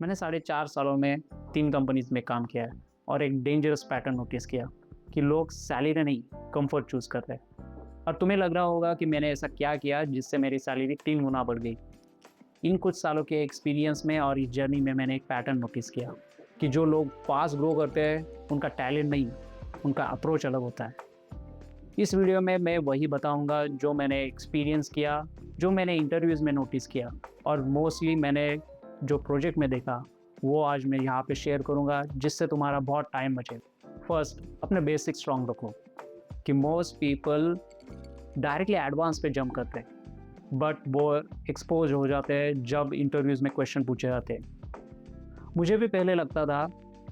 मैंने 4.5 सालों में 3 कंपनीज में काम किया है और एक डेंजरस पैटर्न नोटिस किया कि लोग सैलरी नहीं कंफर्ट चूज़ कर रहे हैं। और तुम्हें लग रहा होगा कि मैंने ऐसा क्या किया जिससे मेरी सैलरी 3 गुना बढ़ गई। इन कुछ सालों के एक्सपीरियंस में और इस जर्नी में मैंने एक पैटर्न नोटिस किया कि जो लोग फास्ट ग्रो करते हैं उनका टैलेंट नहीं, उनका अप्रोच अलग होता है। इस वीडियो में मैं वही बताऊंगा जो मैंने एक्सपीरियंस किया, जो मैंने इंटरव्यूज़ में नोटिस किया और मोस्टली मैंने जो प्रोजेक्ट में देखा वो आज मैं यहाँ पे शेयर करूँगा, जिससे तुम्हारा बहुत टाइम बचेगा। फर्स्ट, अपने बेसिक स्ट्रॉन्ग रखो कि मोस्ट पीपल डायरेक्टली एडवांस पे जंप करते हैं बट वो एक्सपोज हो जाते हैं जब इंटरव्यूज़ में क्वेश्चन पूछे जाते हैं। मुझे भी पहले लगता था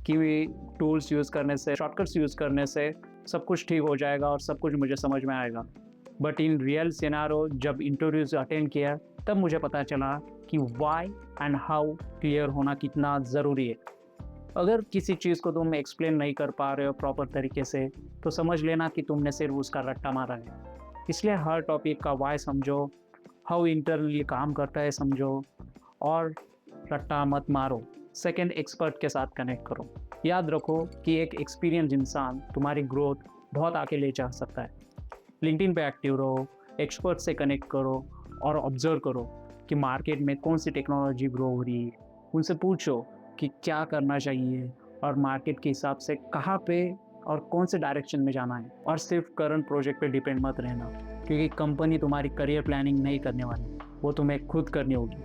कि टूल्स यूज़ करने से, शॉर्टकट्स यूज़ करने से सब कुछ ठीक हो जाएगा और सब कुछ मुझे समझ में आएगा। बट इन रियल सिनारो जब इंटरव्यूज़ अटेंड किया तब मुझे पता चला कि वाई एंड हाउ क्लियर होना कितना ज़रूरी है। अगर किसी चीज़ को तुम एक्सप्लेन नहीं कर पा रहे हो प्रॉपर तरीके से तो समझ लेना कि तुमने सिर्फ उसका रट्टा मारा है। इसलिए हर टॉपिक का वाई समझो, हाउ इंटरनली काम करता है समझो और रट्टा मत मारो। सेकंड, एक्सपर्ट के साथ कनेक्ट करो। याद रखो कि एक एक्सपीरियंस इंसान तुम्हारी ग्रोथ बहुत आगे ले जा सकता है। लिंक्डइन पे एक्टिव रहो, एक्सपर्ट से कनेक्ट करो और ऑब्जर्व करो कि मार्केट में कौन सी टेक्नोलॉजी ग्रो हो रही है। उनसे पूछो कि क्या करना चाहिए और मार्केट के हिसाब से कहाँ पे और कौन से डायरेक्शन में जाना है। और सिर्फ करंट प्रोजेक्ट पे डिपेंड मत रहना, क्योंकि कंपनी तुम्हारी करियर प्लानिंग नहीं करने वाली, वो तुम्हें खुद करनी होगी।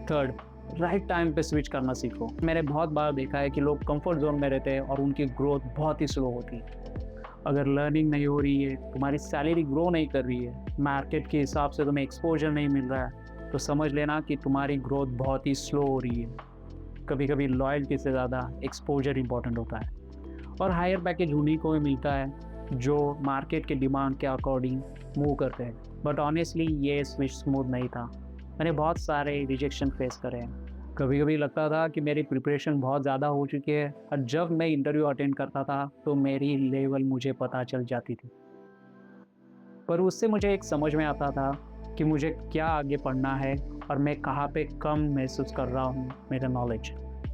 थर्ड, राइट टाइम पे स्विच करना सीखो। मैंने बहुत बार देखा है कि लोग कंफर्ट जोन में रहते हैं और उनकी ग्रोथ बहुत ही स्लो होती है। अगर लर्निंग नहीं हो रही है, तुम्हारी सैलरी ग्रो नहीं कर रही है, मार्केट के हिसाब से तुम्हें एक्सपोजर नहीं मिल रहा है, तो समझ लेना कि तुम्हारी ग्रोथ बहुत ही स्लो हो रही है। कभी कभी लॉयल्टी से ज़्यादा एक्सपोजर इंपॉर्टेंट होता है और हायर पैकेज उन्हीं को मिलता है जो मार्केट के डिमांड के अकॉर्डिंग मूव करते हैं। बट ऑनेस्टली ये स्विच स्मूथ नहीं था। मैंने बहुत सारे रिजेक्शन फेस करे हैं। कभी कभी लगता था कि मेरी प्रिपरेशन बहुत ज़्यादा हो चुकी है और जब मैं इंटरव्यू अटेंड करता था तो मेरी लेवल मुझे पता चल जाती थी। पर उससे मुझे एक समझ में आता था कि मुझे क्या आगे पढ़ना है और मैं कहाँ पे कम महसूस कर रहा हूँ मेरा नॉलेज।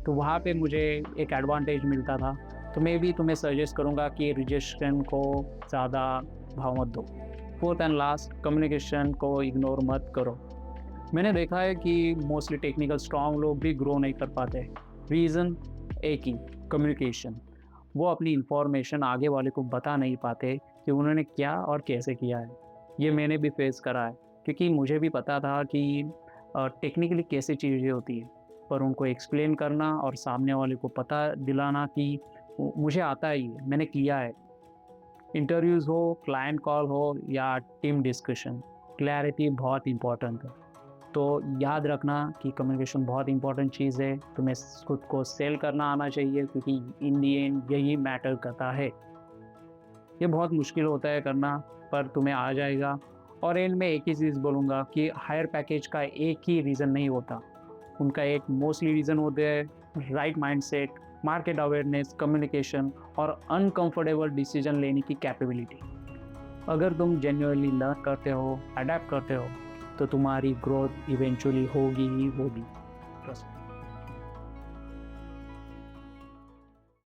तो वहाँ पे मुझे एक एडवांटेज मिलता था। तो मैं भी तुम्हें सजेस्ट करूँगा कि रिजेक्शन को ज़्यादा भाव मत दो। फोर्थ एंड लास्ट, कम्युनिकेशन को इग्नोर मत करो। मैंने देखा है कि मोस्टली टेक्निकल स्ट्रॉन्ग लोग भी ग्रो नहीं कर पाते। रीज़न एक ही, कम्युनिकेशन। वो अपनी इंफॉर्मेशन आगे वाले को बता नहीं पाते कि उन्होंने क्या और कैसे किया है। ये मैंने भी फेस करा है, क्योंकि मुझे भी पता था कि टेक्निकली कैसी चीज़ें होती है, पर उनको एक्सप्लेन करना और सामने वाले को पता दिलाना कि मुझे आता ही है, मैंने किया है। इंटरव्यूज़ हो, क्लाइंट कॉल हो या टीम डिस्कशन, क्लैरिटी बहुत इंपॉर्टेंट है। तो याद रखना कि कम्युनिकेशन बहुत इंपॉर्टेंट चीज़ है। तुम्हें खुद को सेल करना आना चाहिए, क्योंकि इन दी एंड यही मैटर करता है। ये बहुत मुश्किल होता है करना, पर तुम्हें आ जाएगा। और एंड में एक ही चीज़ बोलूँगा कि हायर पैकेज का एक ही रीज़न नहीं होता, उनका एक मोस्टली रीज़न होते हैं right mindset, market awareness, communication और अनकंफर्टेबल डिसीजन लेने की कैपेबिलिटी। अगर तुम जेन्युइनली लर्न करते हो, अडेप्ट करते हो, तो तुम्हारी ग्रोथ इवेंचुअली होगी ही होगी। ट्रस्ट।